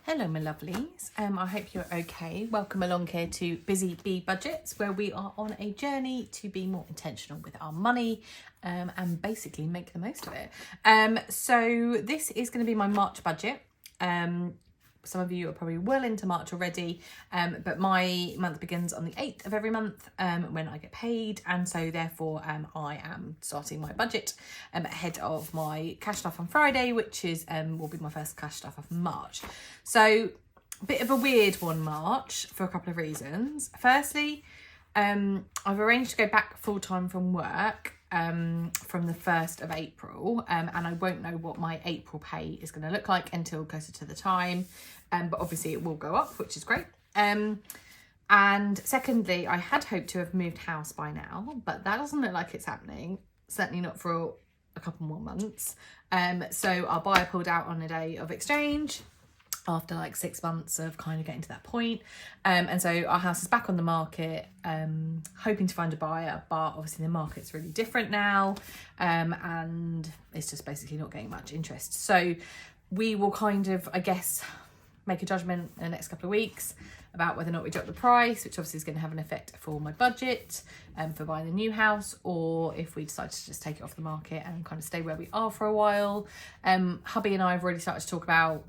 Hello my lovelies, I hope you're okay. Welcome along here to Busy Bee Budgets, where we are on a journey to be more intentional with our money and basically make the most of it. So this is going to be my March budget. Some of you are probably well into March already, but my month begins on the 8th of every month when I get paid, and so therefore I am starting my budget ahead of my cash stuff on Friday, which is will be my first cash stuff of March. So a bit of a weird one, March, for a couple of reasons. Firstly, I've arranged to go back full-time from work from the 1st of April, and I won't know what my April pay is going to look like until closer to the time, but obviously it will go up, which is great. And secondly, I had hoped to have moved house by now, but that doesn't look like it's happening, certainly not for a couple more months. So our buyer pulled out on a day of exchange after like 6 months of kind of getting to that point. And so our house is back on the market, hoping to find a buyer, but obviously the market's really different now, and it's just basically not getting much interest. So we will kind of, I guess, make a judgment in the next couple of weeks about whether or not we drop the price, which obviously is going to have an effect for my budget for buying the new house, or if we decide to just take it off the market and kind of stay where we are for a while. Hubby and I have already started to talk about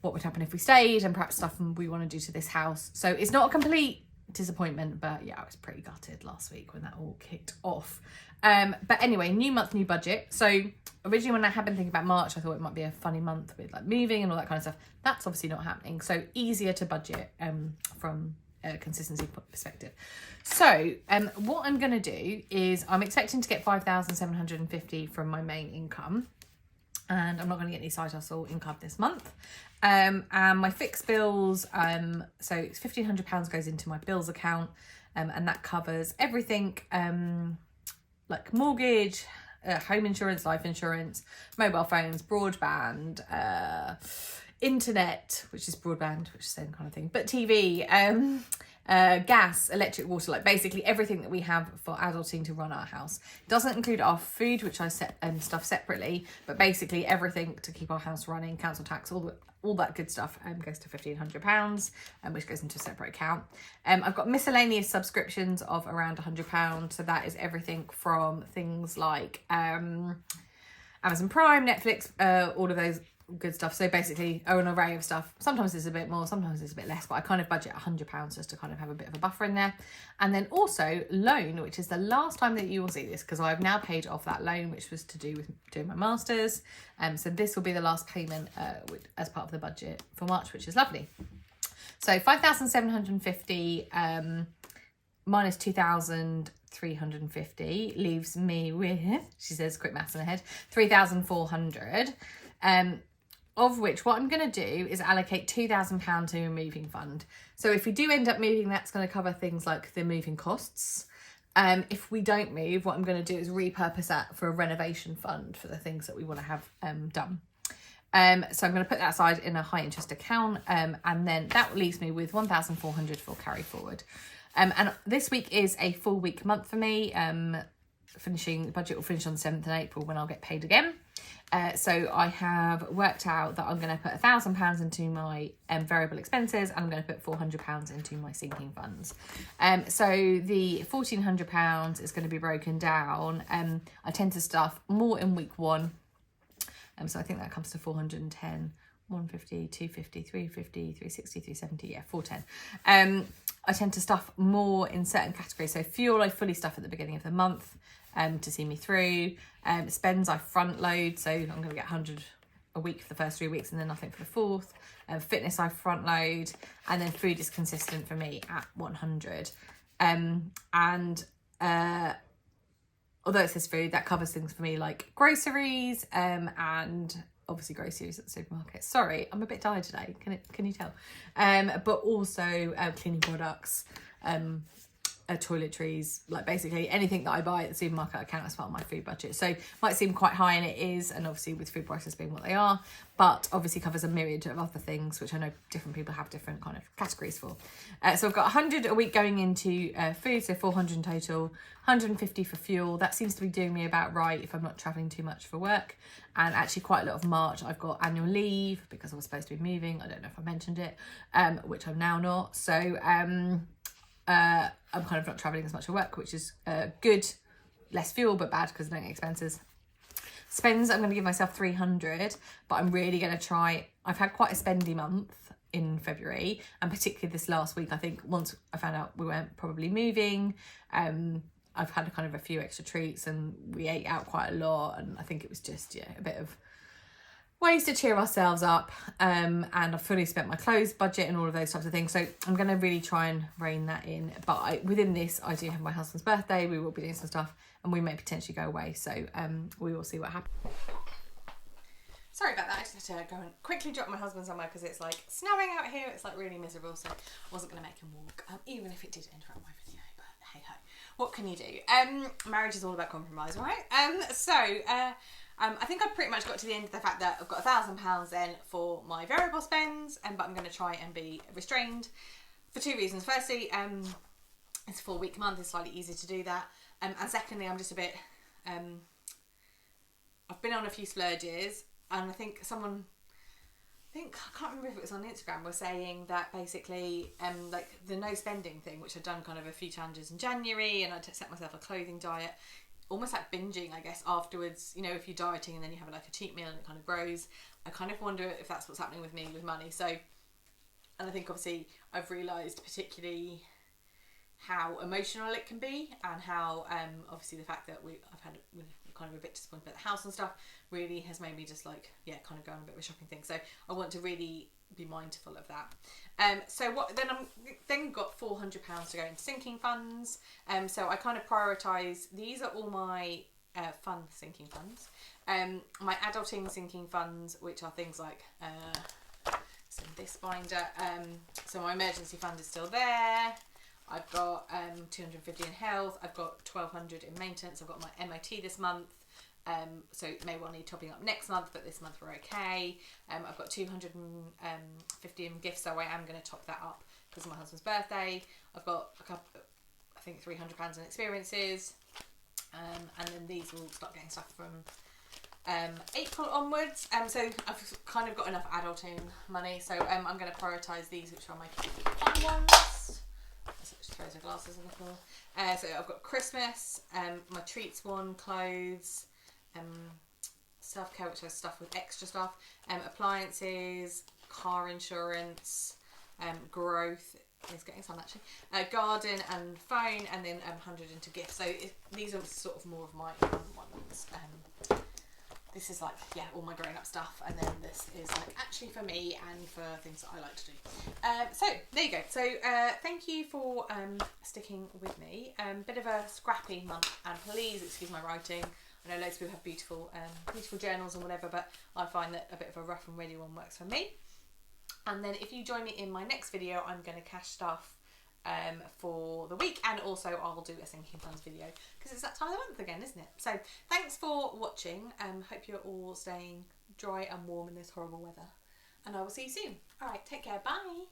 what would happen if we stayed and perhaps stuff we want to do to this house. So it's not a complete disappointment, but yeah, I was pretty gutted last week when that all kicked off. But anyway, new month, new budget. So originally when I had been thinking about March, I thought it might be a funny month with like moving and all that kind of stuff. That's obviously not happening. So easier to budget from a consistency perspective. So what I'm going to do is I'm expecting to get 5,750 from my main income. And I'm not going to get any side hustle income this month. And my fixed bills, so it's £1,500 goes into my bills account, and that covers everything like mortgage, home insurance, life insurance, mobile phones, broadband, internet, which is broadband, which is the same kind of thing, but TV, gas, electric, water, like basically everything that we have for adulting to run our house. It doesn't include our food, which I set stuff separately, but basically everything to keep our house running, council tax, all that good stuff goes to £1,500, which goes into a separate account. I've got miscellaneous subscriptions of around £100, so that is everything from things like Amazon Prime, Netflix, all of those good stuff. So basically an array of stuff. Sometimes it's a bit more, sometimes it's a bit less, but I kind of budget £100 just to kind of have a bit of a buffer in there. And then also loan, which is the last time that you will see this, because I've now paid off that loan, which was to do with doing my masters. So this will be the last payment as part of the budget for March, which is lovely. So 5,750 minus 2,350 leaves me with, she says quick maths in her head, 3,400. Of which what I'm going to do is allocate £2,000 to a moving fund. So if we do end up moving, that's going to cover things like the moving costs. If we don't move, what I'm going to do is repurpose that for a renovation fund for the things that we want to have done. So I'm going to put that aside in a high interest account, and then that leaves me with 1,400 for carry forward. And this week is a full week month for me. The budget will finish on the 7th of April when I'll get paid again. So I have worked out that I'm going to put £1,000 into my variable expenses, and I'm going to put £400 into my sinking funds. So the £1,400 is going to be broken down. I tend to stuff more in week one. So I think that comes to 410, 150, 250, 350, 360, 370, yeah, 410. I tend to stuff more in certain categories. So fuel, I fully stuff at the beginning of the month to see me through. Spends, I front load. So I'm going to get 100 a week for the first 3 weeks and then nothing for the fourth. Fitness, I front load. And then food is consistent for me at 100. Although it says food, that covers things for me like groceries and obviously groceries at the supermarket. Sorry, I'm a bit tired today. Can you tell? But also cleaning products, toiletries, like basically anything that I buy at the supermarket I count as part of my food budget. So might seem quite high, and it is, and obviously with food prices being what they are, but obviously covers a myriad of other things which I know different people have different kind of categories for. So I've got 100 a week going into food, so 400 in total, 150 for fuel. That seems to be doing me about right if I'm not travelling too much for work. And actually quite a lot of March I've got annual leave because I was supposed to be moving. I don't know if I mentioned it, which I'm now not. So I'm kind of not travelling as much for work, which is good. Less fuel, but bad because I don't get expenses. Spends, I'm going to give myself 300, but I'm really going to try. I've had quite a spendy month in February, and particularly this last week. I think once I found out we weren't probably moving, I've had a kind of a few extra treats, and we ate out quite a lot, and I think it was just a bit of ways to cheer ourselves up, and I've fully spent my clothes budget and all of those types of things, so I'm going to really try and rein that in. But within this, I do have my husband's birthday, we will be doing some stuff, and we may potentially go away, so we will see what happens. Sorry about that, I just had to go and quickly drop my husband somewhere because it's like snowing out here, it's like really miserable, so I wasn't going to make him walk, even if it did interrupt my video, but hey ho, what can you do? Marriage is all about compromise, right? I think I've pretty much got to the end of the fact that I've got £1,000 then for my variable spends, but I'm going to try and be restrained for two reasons. Firstly, it's a 4-week month, it's slightly easier to do that. And secondly, I'm just a bit, I've been on a few splurges, and I think I can't remember if it was on Instagram, was saying that basically, like the no spending thing, which I'd done kind of a few challenges in January, and I'd set myself a clothing diet, almost like binging, I guess, afterwards, if you're dieting and then you have like a cheat meal and it kind of grows. I kind of wonder if that's what's happening with me with money. So, and I think obviously I've realised particularly how emotional it can be, and how obviously the fact that we're kind of a bit disappointed about the house and stuff really has made me just like, kind of go on a bit of a shopping thing. So I want to really be mindful of that. So what then I'm got £400 to go into sinking funds. So I kind of prioritise, these are all my fun sinking funds. My adulting sinking funds, which are things like it's in this binder. So my emergency fund is still there. I've got 250 in health. I've got 1,200 in maintenance. I've got my MOT this month. So it may well need topping up next month, but this month we're okay. I've got 250 in gifts, so I am going to top that up because of my husband's birthday. I've got a couple, I think £300 in experiences, and then these will start getting stuff from April onwards. So I've kind of got enough adulting money, so I'm going to prioritise these, which are my fun ones. Just throws her glasses on the floor. So I've got Christmas, my treats one, clothes, self-care, which has stuff with extra stuff, appliances, car insurance, growth is getting some actually, garden and phone, and then 100 into gifts. So these are sort of more of my fun ones. This is like, all my grown up stuff, and then this is like actually for me and for things that I like to do. So there you go. So thank you for sticking with me. Bit of a scrappy month, and please excuse my writing. I know loads of people have beautiful journals and whatever, but I find that a bit of a rough and ready one works for me. And then if you join me in my next video, I'm going to cash stuff for the week, and also I'll do a sinking funds video because it's that time of the month again, isn't it? So thanks for watching. Hope you're all staying dry and warm in this horrible weather, and I will see you soon. All right, take care. Bye.